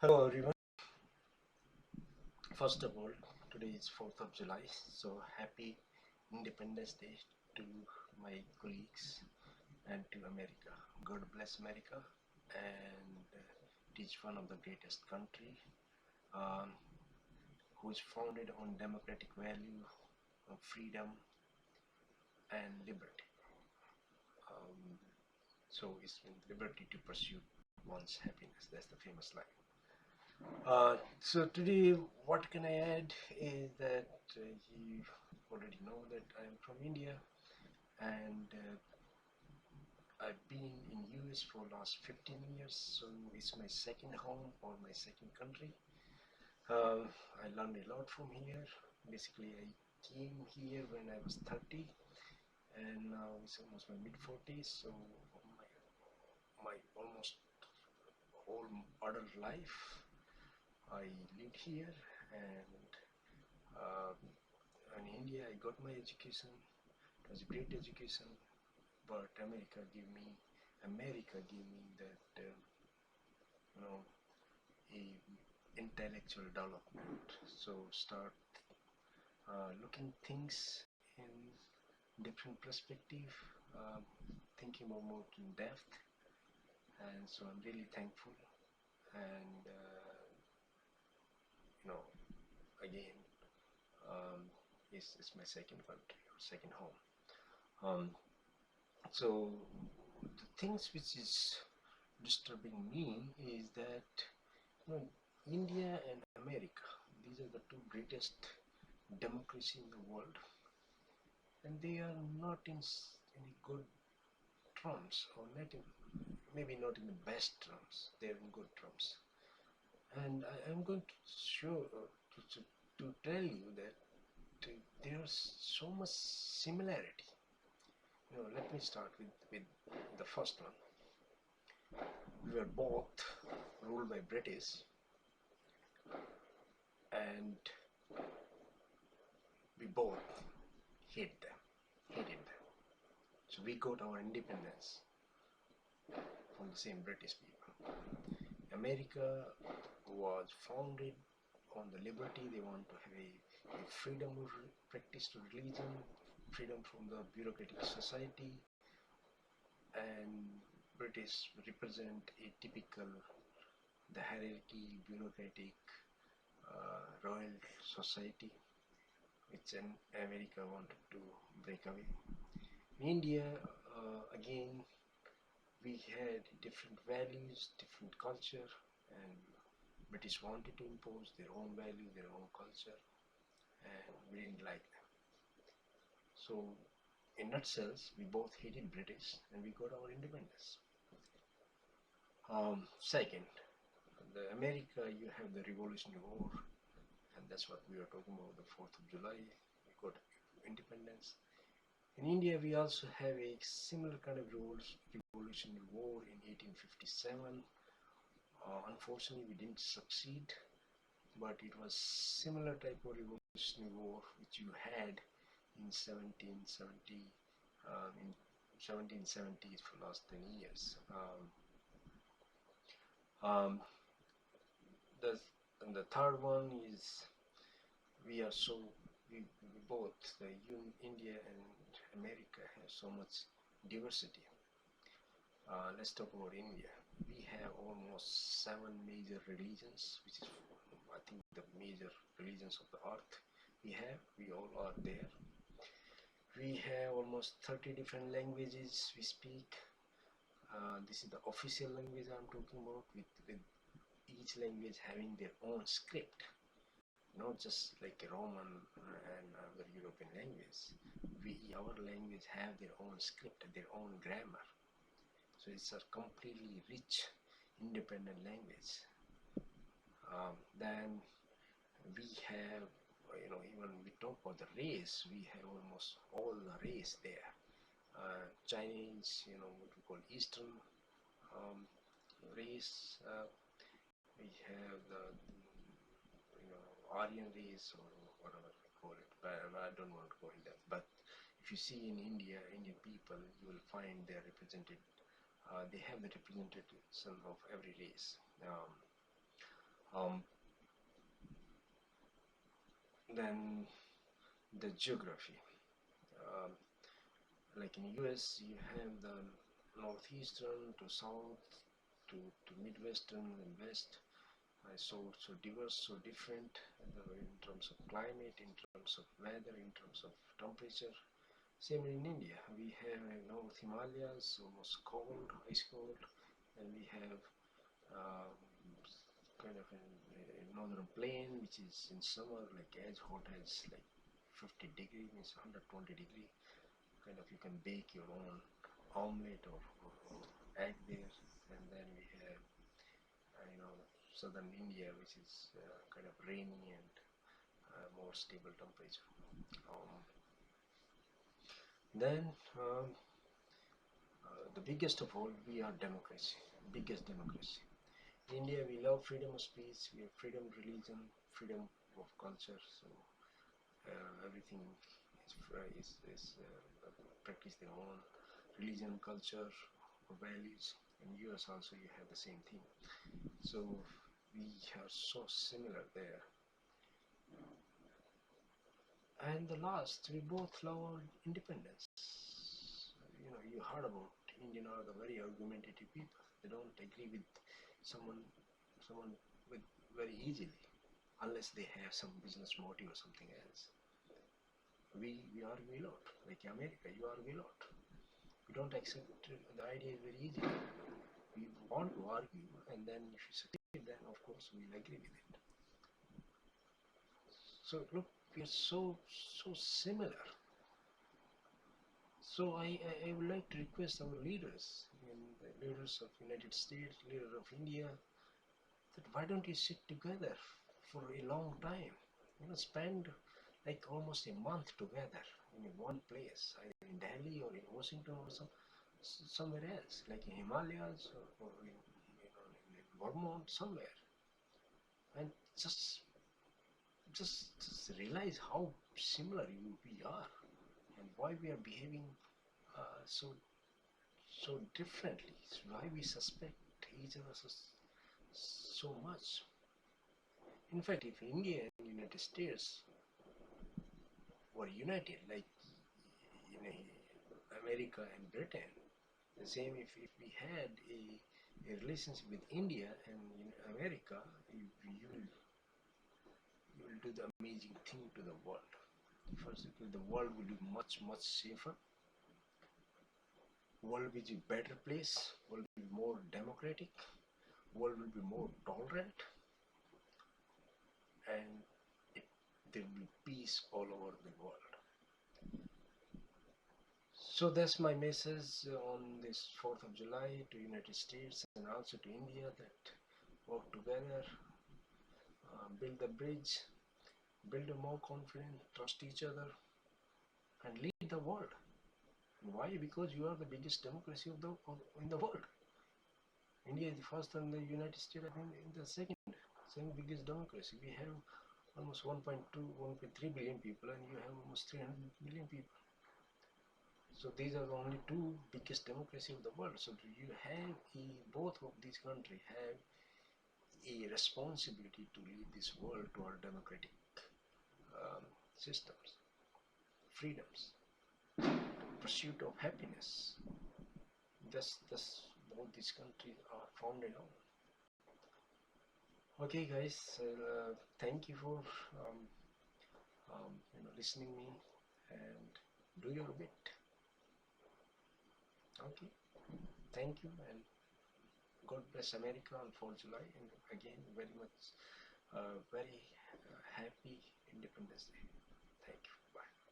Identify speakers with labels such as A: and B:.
A: Hello everyone. First of all, today is 4th of July, so happy Independence Day to my colleagues and to America. God bless America, and it is one of the greatest country um, who is founded on democratic value of freedom and liberty. Um, so it's liberty to pursue one's happiness. That's the famous line. So today, what can I add is that you already know that I'm from India, and I've been in US for last 15 years, so it's my second home or my second country. I learned a lot from here. Basically, I came here when I was 30, and now it's almost my mid 40s. So my almost whole adult life, I lived here, and uh, in India, I got my education. It was a great education, but America gave me that you know a intellectual development. So start looking things in different perspective, thinking about more in depth, and so I'm really thankful. And you know, again, um, it's my second country or second home. Um, so the things which is disturbing me is that you know, India and America, these are the two greatest democracy in the world, and they are not in any good terms, or not in, maybe not in the best terms. They are in good terms, and I am going to show to tell you that there's so much similarity. Let me start with the first one. We were both ruled by British, and we both hated them. So we got our independence from the same British people. America was founded on the liberty. They want to have a freedom of practice to religion, freedom from the bureaucratic society, and British represent a typical the hierarchy, bureaucratic, royal society, which America wanted to break away. In India, again, we had different values, different culture, and British wanted to impose their own value, their own culture, and we didn't like them. So, in nutshells, we both hated British, and we got our independence. Second, the America, you have the Revolutionary War, and that's what we are talking about. The 4th of July, we got independence. In India, we also have a similar kind of revolutionary war in 1857. Unfortunately, we didn't succeed, but it was similar type of revolutionary war which you had in 1770s for last 10 years. Um, the and the third one is we are so we both India and America have so much diversity. Let's talk about India. We have almost 7 major religions, which is I think the major religions of the earth. We all are there. We have almost 30 different languages we speak. This is the official language I'm talking about, with each language having their own script, not just like a Roman and other European language. Our language have their own script, their own grammar. So it's a completely rich, independent language. Then we have, even we talk about the race, we have almost all the race there. Chinese, what we call Eastern race. We have the Aryan race or whatever we call it, but I don't want to go in that. But if you see in India, Indian people, you will find they're represented. They have the representation of every race. Um, then the geography. Um, like in US, you have the northeastern to south to midwestern and west. So diverse, so different in terms of climate, in terms of weather, in terms of temperature. Same in India. We have North Himalayas, almost cold, ice cold, and we have um, kind of a northern plain, which is in summer like as hot as like 50 degree, means 120-degree. Kind of you can bake your own omelette or egg there. And then we have southern India, which is kind of rainy and more stable temperature. Um, then the biggest of all, we are democracy, biggest democracy. In India, we love freedom of speech, we have freedom of religion, freedom of culture. So everything is practice their own religion, culture, values. In US also you have the same thing. So we are so similar there. And the last, we both love our independence. You heard about Indian are the very argumentative people. They don't agree with someone with very easily, unless they have some business motive or something else. We argue a lot. Like America, you argue a lot. We don't accept the idea very easily. We want to argue, and then if you succeed, then of course we'll agree with it. So look, we are so similar. So I would like to request our leaders, the leaders of United States, leader of India, that why don't you sit together for a long time? Spend like almost a month together in one place, either in Delhi or in Washington or somewhere else, like in Himalayas or in Vermont, somewhere, and just realize how similar we are and why we are behaving so differently. It's why we suspect each other so much. In fact, if India and United States were united, like America and Britain, the same if we had a relationship with India and America, you will do the amazing thing to the world. First, the world will be much safer. World will be a better place. World will be more democratic. World will be more tolerant, and there will be peace all over the world. So that's my message on this 4th of July to United States and also to India, that work together, build the bridge, build a more confident, trust each other, and lead the world. And why? Because you are the biggest democracy in the world. India is the first and the United States, I think, in the second biggest democracy. We have almost 1.2, 1.3 billion people, and you have almost 300 million people. So these are the only two biggest democracy of the world. So you have both of these countries have a responsibility to lead this world toward democratic systems, freedoms, pursuit of happiness. That's what these countries are founded on. Okay, guys, thank you for listening me, and do your bit. Okay, thank you, and God bless America on 4th July, and again, very happy Independence Day. Thank you. Bye.